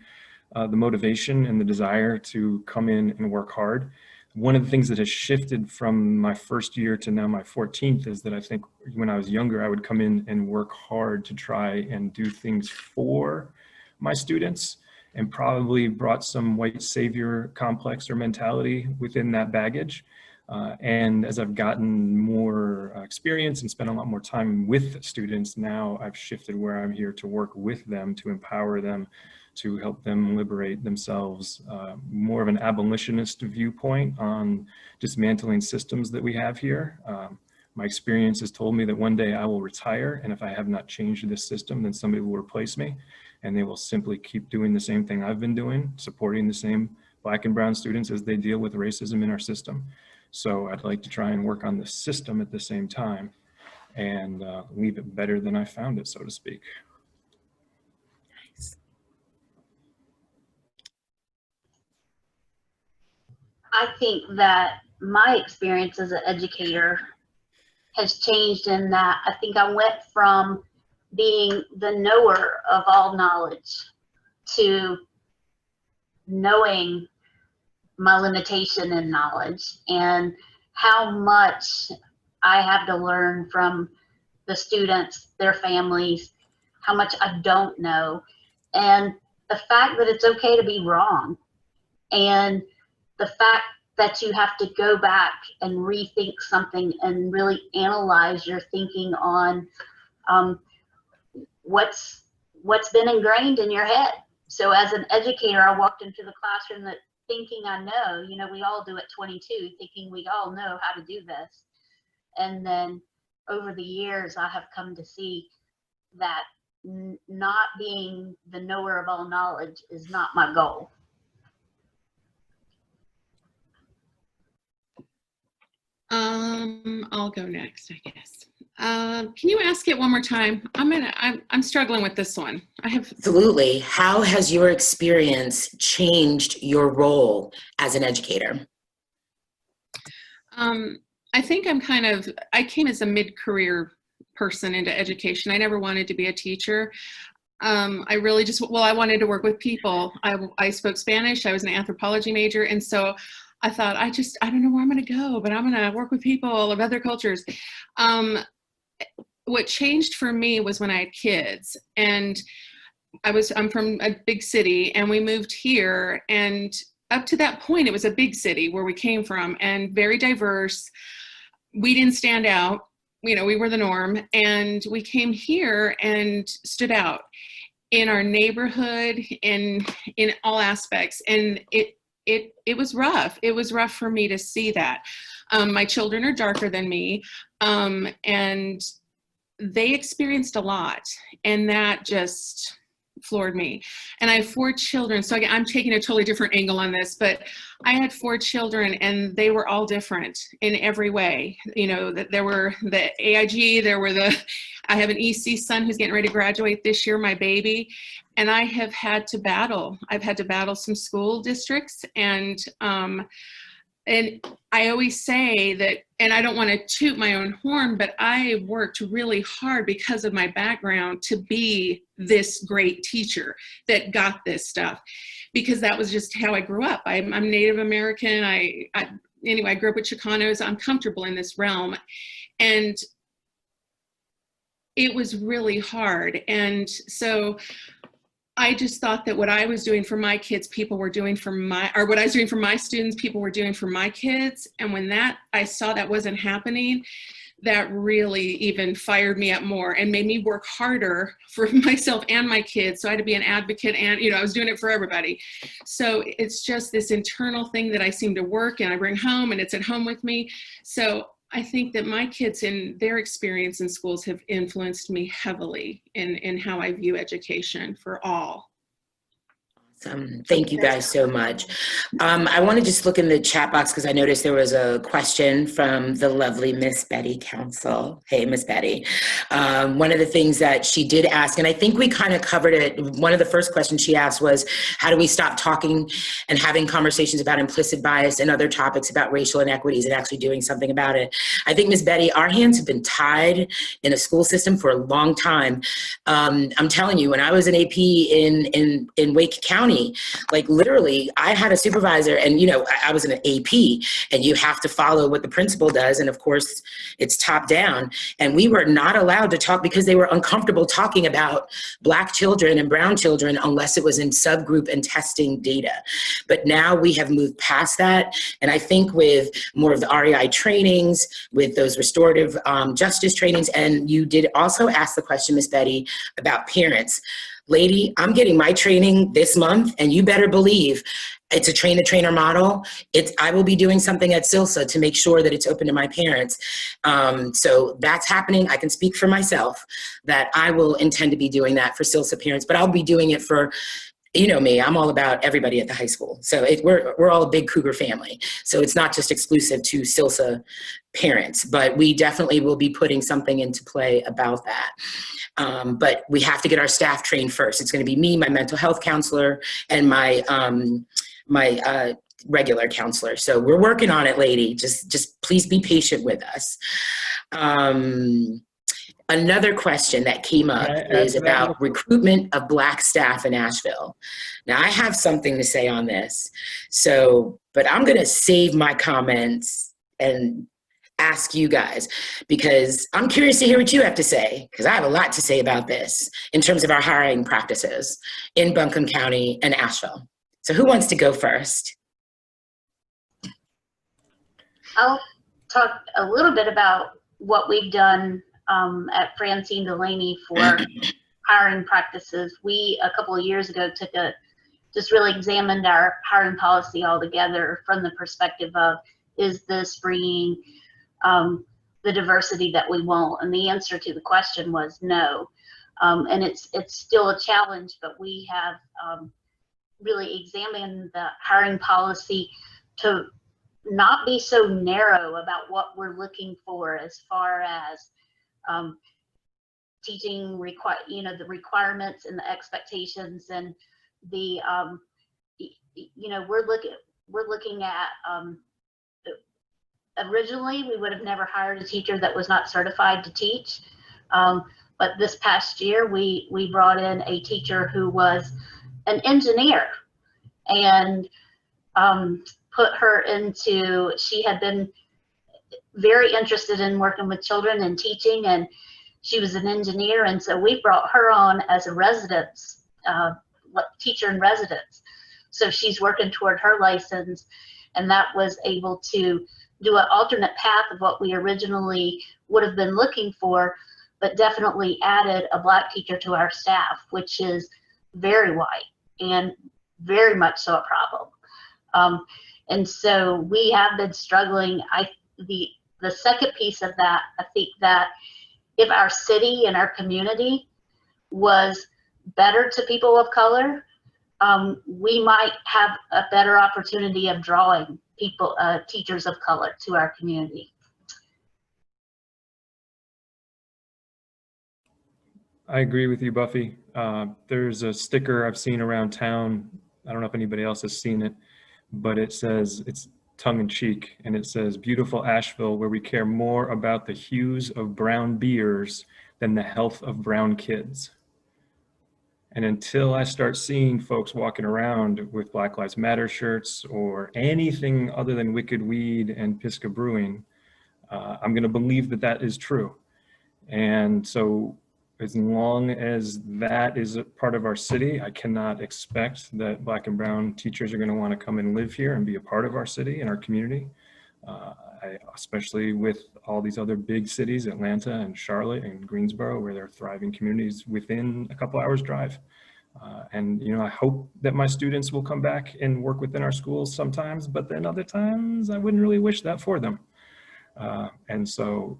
the motivation and the desire to come in and work hard. One of the things that has shifted from my first year to now my 14th is that I think when I was younger, I would come in and work hard to try and do things for my students, and probably brought some white savior complex or mentality within that baggage. And as I've gotten more experience and spent a lot more time with students, now I've shifted where I'm here to work with them, to empower them, to help them liberate themselves, more of an abolitionist viewpoint on dismantling systems that we have here. My experience has told me that one day I will retire, and if I have not changed this system, then somebody will replace me, and they will simply keep doing the same thing I've been doing, supporting the same Black and brown students as they deal with racism in our system. So I'd like to try and work on the system at the same time and leave it better than I found it, so to speak. Nice. I think that my experience as an educator has changed in that I think I went from being the knower of all knowledge to knowing my limitation in knowledge and how much I have to learn from the students, their families, how much I don't know, and the fact that it's okay to be wrong, and the fact that you have to go back and rethink something and really analyze your thinking on what's been ingrained in your head. So as an educator, I walked into the classroom that thinking I know, you know, we all do at 22, thinking we all know how to do this. And then over the years, I have come to see that not being the knower of all knowledge is not my goal. I'll go next, I guess. Can you ask it one more time? I'm struggling with this one. Absolutely. How has your experience changed your role as an educator? I think I came as a mid-career person into education. I never wanted to be a teacher. I really I wanted to work with people. I spoke Spanish. I was an anthropology major. And so I thought, I don't know where I'm going to go, but I'm going to work with people of other cultures. What changed for me was when I had kids, and I'm from a big city, and we moved here, and up to that point, it was a big city where we came from and very diverse. We didn't stand out, you know, we were the norm, and we came here and stood out in our neighborhood and in all aspects. And it was rough. It was rough for me to see that. My children are darker than me, and they experienced a lot, and that just floored me. And I have 4 children, so again, I'm taking a totally different angle on this, but I had 4 children, and they were all different in every way. You know, there were the AIG, I have an EC son who's getting ready to graduate this year, my baby, and I have had to battle. I've had to battle some school districts, and I always say that, and I don't want to toot my own horn, but I worked really hard because of my background to be this great teacher that got this stuff, because that was just how I grew up. I'm Native American. Anyway, I grew up with Chicanos. I'm comfortable in this realm. And it was really hard. And so I just thought that what I was doing for my kids, people were doing for what I was doing for my students, people were doing for my kids. And when I saw that wasn't happening, that really even fired me up more and made me work harder for myself and my kids. So I had to be an advocate, and, you know, I was doing it for everybody. So it's just this internal thing that I seem to work and I bring home, and it's at home with me. So I think that my kids and their experience in schools have influenced me heavily in how I view education for all. Thank you guys so much. I want to just look in the chat box because I noticed there was a question from the lovely Miss Betty Council. Hey, Miss Betty. One of the things that she did ask, and I think we kind of covered it, one of the first questions she asked was, how do we stop talking and having conversations about implicit bias and other topics about racial inequities and actually doing something about it? I think, Miss Betty, our hands have been tied in a school system for a long time. I'm telling you, when I was an AP in Wake County, County, like literally I had a supervisor, and you know, I was in an AP, and you have to follow what the principal does, and of course it's top down, and we were not allowed to talk because they were uncomfortable talking about Black children and brown children unless it was in subgroup and testing data. But now we have moved past that, and I think with more of the REI trainings, with those restorative justice trainings, and you did also ask the question, Miss Betty, about parents. Lady, I'm getting my training this month, and you better believe it's a train-the-trainer model. I will be doing something at SILSA to make sure that it's open to my parents. So that's happening. I can speak for myself that I will intend to be doing that for SILSA parents, but I'll be doing it for, you know me, I'm all about everybody at the high school. So we're all a big Cougar family. So it's not just exclusive to SILSA parents, but we definitely will be putting something into play about that. But we have to get our staff trained first. It's going to be me, my mental health counselor, and my regular counselor. So we're working on it, lady. Just please be patient with us. Another question that came up is about recruitment of Black staff in Asheville. Now, I have something to say on this, but I'm going to save my comments and ask you guys, because I'm curious to hear what you have to say, because I have a lot to say about this in terms of our hiring practices in Buncombe County and Asheville. So who wants to go first? I'll talk a little bit about what we've done at Francine Delaney for hiring practices. We, a couple of years ago, just really examined our hiring policy altogether from the perspective of, is this bringing the diversity that we want? And the answer to the question was no. And it's still a challenge, but we have really examined the hiring policy to not be so narrow about what we're looking for as far as teaching the requirements and the expectations, and the we're looking at originally we would have never hired a teacher that was not certified to teach, but this past year we brought in a teacher who was an engineer, and put her into, she had been very interested in working with children and teaching, and she was an engineer, and so we brought her on as a residence, teacher in residence. So she's working toward her license, and that was able to do an alternate path of what we originally would have been looking for, but definitely added a Black teacher to our staff, which is very white and very much so a problem. And so we have been struggling. The second piece of that, I think that if our city and our community was better to people of color, we might have a better opportunity of drawing teachers of color to our community. I agree with you, Buffy. There's a sticker I've seen around town. I don't know if anybody else has seen it, but it says, it's tongue-in-cheek, and it says, "Beautiful Asheville, where we care more about the hues of brown beers than the health of brown kids." And until I start seeing folks walking around with Black Lives Matter shirts or anything other than Wicked Weed and Pisca Brewing, I'm going to believe that that is true. And so as long as that is a part of our city, I cannot expect that Black and brown teachers are going to want to come and live here and be a part of our city and our community, especially with all these other big cities, Atlanta and Charlotte and Greensboro, where there are thriving communities within a couple hours drive. And I hope that my students will come back and work within our schools sometimes, but then other times I wouldn't really wish that for them. And so,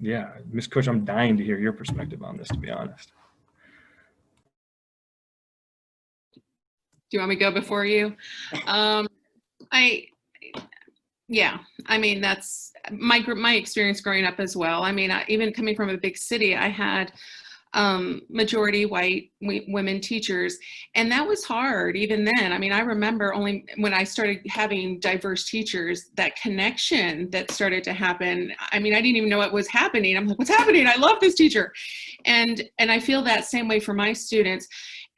yeah, Ms. Cush, I'm dying to hear your perspective on this, to be honest. Do you want me to go before you? Yeah, I mean, that's my experience growing up as well. I mean, even coming from a big city, I had majority white women teachers, and that was hard even then. I mean, I remember only when I started having diverse teachers, that connection that started to happen. I mean, I didn't even know what was happening. I'm like, what's happening? I love this teacher. And I feel that same way for my students.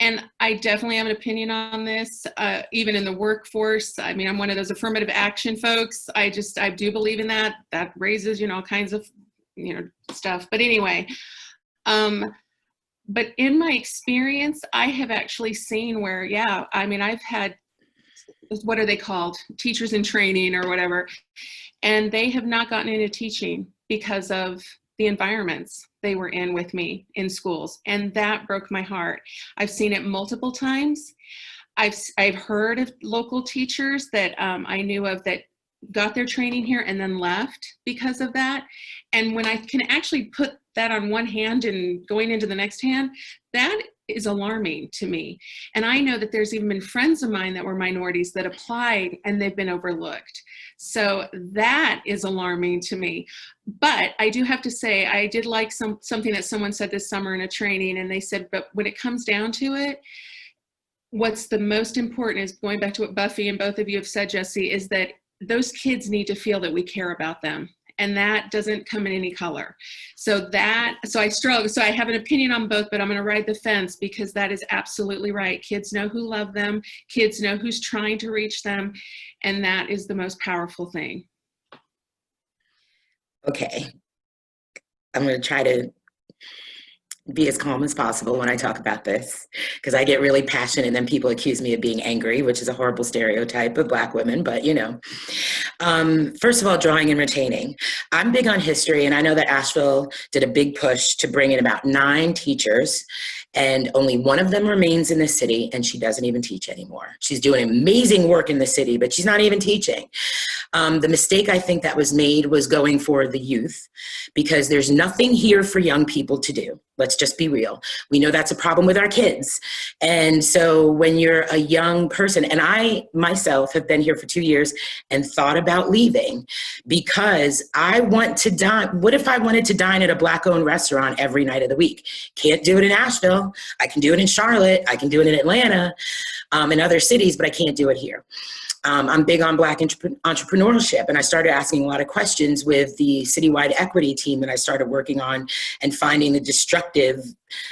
And I definitely have an opinion on this, even in the workforce. I mean, I'm one of those affirmative action folks. I do believe in that. That raises, you know, all kinds of, you know, stuff. But anyway, but in my experience, I have actually seen where, yeah, I mean, I've had, what are they called? Teachers in training or whatever. And they have not gotten into teaching because of the environments they were in with me in schools. And that broke my heart. I've seen it multiple times. I've heard of local teachers that I knew of that got their training here and then left because of that. And when I can actually put that on one hand and going into the next hand, that is alarming to me. And I know that there's even been friends of mine that were minorities that applied and they've been overlooked. So that is alarming to me. But I do have to say, I did like something that someone said this summer in a training, and they said, but when it comes down to it, what's the most important is, going back to what Buffy and both of you have said, Jesse, is that those kids need to feel that we care about them. And that doesn't come in any color. So I struggle. So I have an opinion on both, but I'm going to ride the fence because that is absolutely right. Kids know who love them. Kids know who's trying to reach them. And that is the most powerful thing. Okay. I'm going to try to be as calm as possible when I talk about this, because I get really passionate and then people accuse me of being angry, which is a horrible stereotype of Black women, but you know. First of all, drawing and retaining. I'm big on history, and I know that Asheville did a big push to bring in about 9 teachers, and only one of them remains in the city, and she doesn't even teach anymore. She's doing amazing work in the city, but she's not even teaching. The mistake I think that was made was going for the youth, because there's nothing here for young people to do. Let's just be real. We know that's a problem with our kids. And so when you're a young person, and I myself have been here for 2 years and thought about leaving because I want to dine. What if I wanted to dine at a Black-owned restaurant every night of the week? Can't do it in Asheville. I can do it in Charlotte. I can do it in Atlanta, and other cities, but I can't do it here. I'm big on Black entrepreneurship, and I started asking a lot of questions with the citywide equity team that I started working on and finding the destructive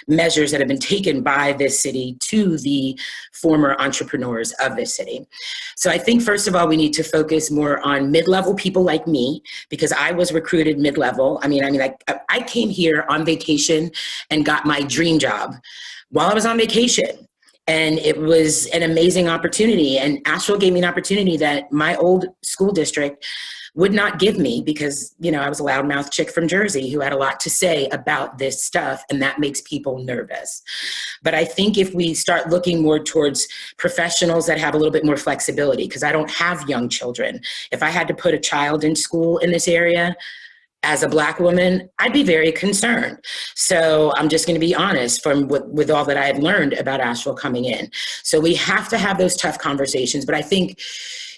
measures that have been taken by this city to the former entrepreneurs of this city. So I think, first of all, we need to focus more on mid-level people like me, because I was recruited mid-level. I came here on vacation and got my dream job while I was on vacation. And it was an amazing opportunity. And Asheville gave me an opportunity that my old school district would not give me, because, you know, I was a loudmouth chick from Jersey who had a lot to say about this stuff, and that makes people nervous. But I think if we start looking more towards professionals that have a little bit more flexibility, because I don't have young children. If I had to put a child in school in this area, as a Black woman, I'd be very concerned. So I'm just going to be honest with all that I had learned about Asheville coming in. So we have to have those tough conversations. But I think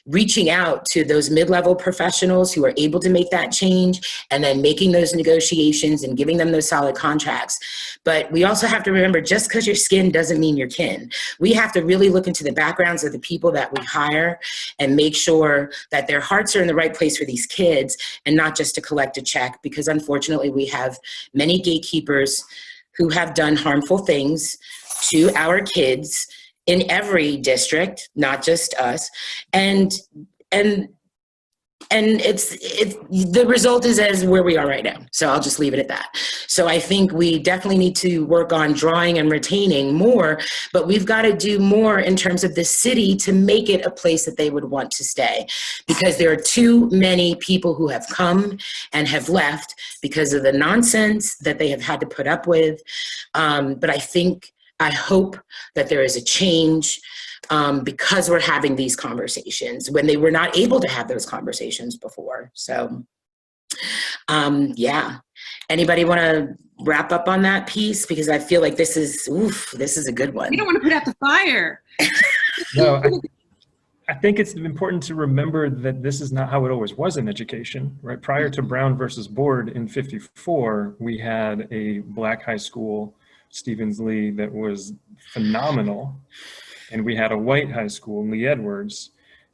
reaching out to those mid-level professionals who are able to make that change, and then making those negotiations and giving them those solid contracts. But we also have to remember, just because your skin doesn't mean your kin. We have to really look into the backgrounds of the people that we hire and make sure that their hearts are in the right place for these kids, and not just to collect a check, because unfortunately we have many gatekeepers who have done harmful things to our kids in every district, not just us, and it's the result is as where we are right now. So I'll just leave it at that. So I think we definitely need to work on drawing and retaining more, but we've got to do more in terms of the city to make it a place that they would want to stay, because there are too many people who have come and have left because of the nonsense that they have had to put up with. But I hope that there is a change, because we're having these conversations when they were not able to have those conversations before. So, yeah. Anybody want to wrap up on that piece? Because I feel like this is a good one. You don't want to put out the fire. No, I think it's important to remember that this is not how it always was in education, right? Prior to Brown versus Board in '54, we had a Black high school, Stevens Lee, that was phenomenal. And we had a white high school, Lee Edwards,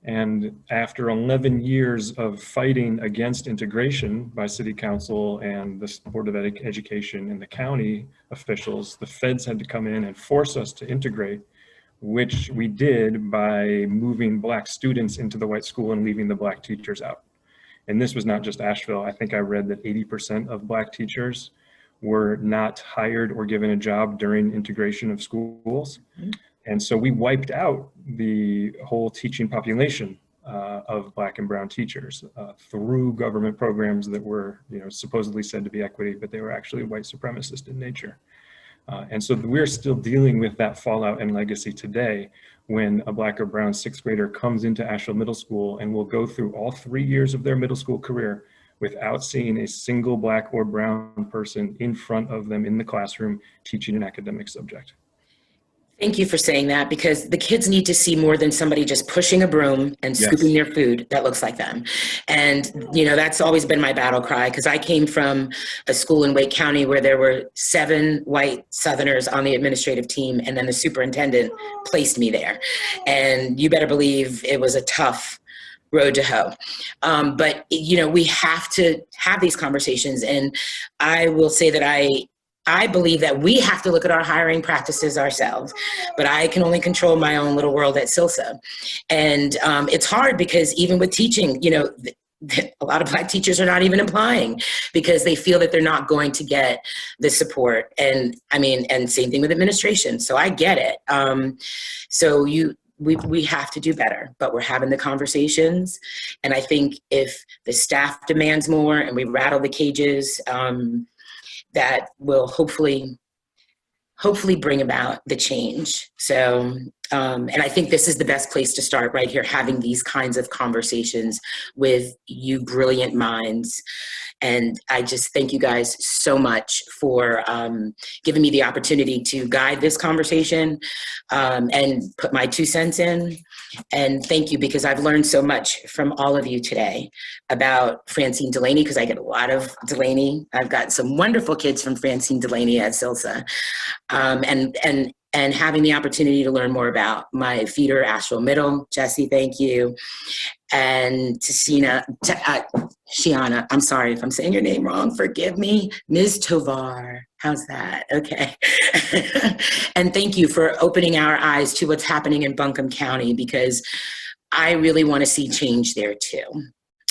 And after 11 years of fighting against integration by city council and the Board of Education and the county officials, the feds had to come in and force us to integrate, which we did by moving Black students into the white school and leaving the Black teachers out. And this was not just Asheville. I think I read that 80% of Black teachers were not hired or given a job during integration of schools. And so we wiped out the whole teaching population of Black and brown teachers through government programs that were, supposedly said to be equity, but they were actually white supremacist in nature. And so we're still dealing with that fallout and legacy today when a Black or brown sixth grader comes into Asheville Middle School and will go through all 3 years of their middle school career without seeing a single Black or brown person in front of them in the classroom teaching an academic subject. Thank you for saying that, because the kids need to see more than somebody just pushing a broom and scooping their food that looks like them. And, that's always been my battle cry, because I came from a school in Wake County where there were 7 white Southerners on the administrative team, and then the superintendent placed me there. And you better believe it was a tough road to hoe. But, we have to have these conversations. And I will say that I believe that we have to look at our hiring practices ourselves, but I can only control my own little world at SILSA. And it's hard because even with teaching, a lot of Black teachers are not even applying because they feel that they're not going to get the support. And same thing with administration. So I get it. We have to do better, but we're having the conversations. And I think if the staff demands more and we rattle the cages, that will hopefully bring about the change. So, and I think this is the best place to start right here, having these kinds of conversations with you brilliant minds. And I just thank you guys so much for giving me the opportunity to guide this conversation and put my 2 cents in. And thank you, because I've learned so much from all of you today about Francine Delaney, because I get a lot of Delaney. I've got some wonderful kids from Francine Delaney at SILSA. And having the opportunity to learn more about my feeder, Asheville Middle. Jesse, thank you. And Tsianina, I'm sorry if I'm saying your name wrong, forgive me. Ms. Tovar, how's that? Okay. And thank you for opening our eyes to what's happening in Buncombe County, because I really want to see change there too.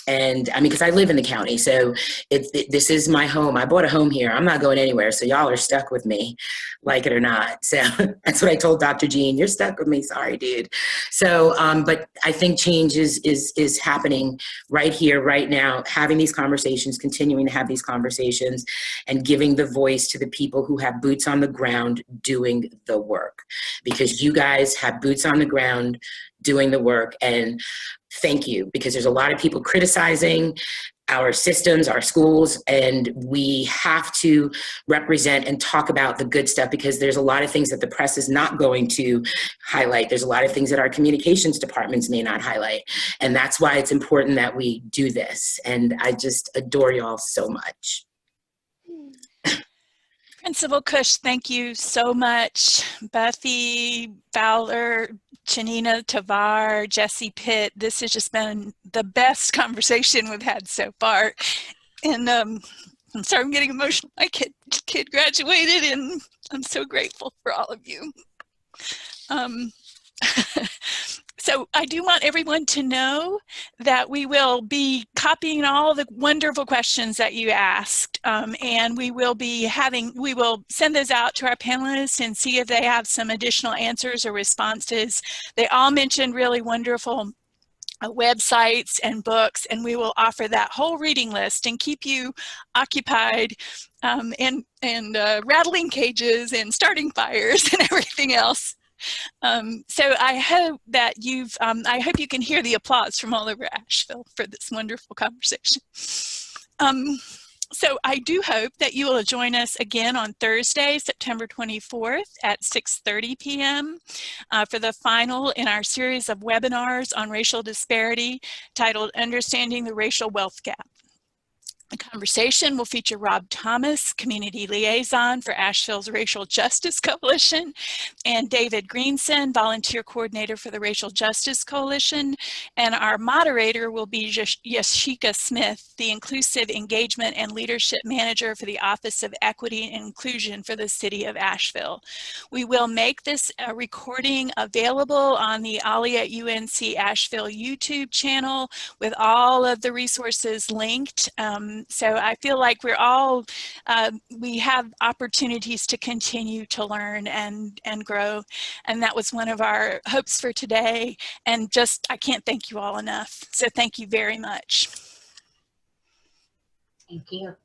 And because I live in the county, so this is my home. I bought a home here. I'm not going anywhere. So y'all are stuck with me, like it or not. So that's what I told Dr. Jean. You're stuck with me. Sorry, dude. So, but I think change is happening right here, right now, having these conversations, continuing to have these conversations, and giving the voice to the people who have boots on the ground doing the work. Because you guys have boots on the ground doing the work. And thank you, because there's a lot of people criticizing our systems, our schools, and we have to represent and talk about the good stuff, because there's a lot of things that the press is not going to highlight. There's a lot of things that our communications departments may not highlight. And that's why it's important that we do this. And I just adore y'all so much. Principal Cush, thank you so much. Buffy Fowler, Tsianina Tovar, Jesse Pitt, this has just been the best conversation we've had so far. And I'm sorry I'm getting emotional. My kid graduated, and I'm so grateful for all of you. So I do want everyone to know that we will be copying all the wonderful questions that you asked, and we will send those out to our panelists and see if they have some additional answers or responses. They all mentioned really wonderful websites and books, and we will offer that whole reading list and keep you occupied and rattling cages and starting fires and everything else. So I hope that I hope you can hear the applause from all over Asheville for this wonderful conversation. So I do hope that you will join us again on Thursday, September 24th at 6:30 p.m. For the final in our series of webinars on racial disparity titled Understanding the Racial Wealth Gap. The conversation will feature Rob Thomas, Community Liaison for Asheville's Racial Justice Coalition, and David Greenson, Volunteer Coordinator for the Racial Justice Coalition. And our moderator will be Yashika Smith, the Inclusive Engagement and Leadership Manager for the Office of Equity and Inclusion for the City of Asheville. We will make this recording available on the OLLI at UNC Asheville YouTube channel with all of the resources linked. So I feel like we're all, we have opportunities to continue to learn and grow. And that was one of our hopes for today. And just, I can't thank you all enough. So thank you very much. Thank you.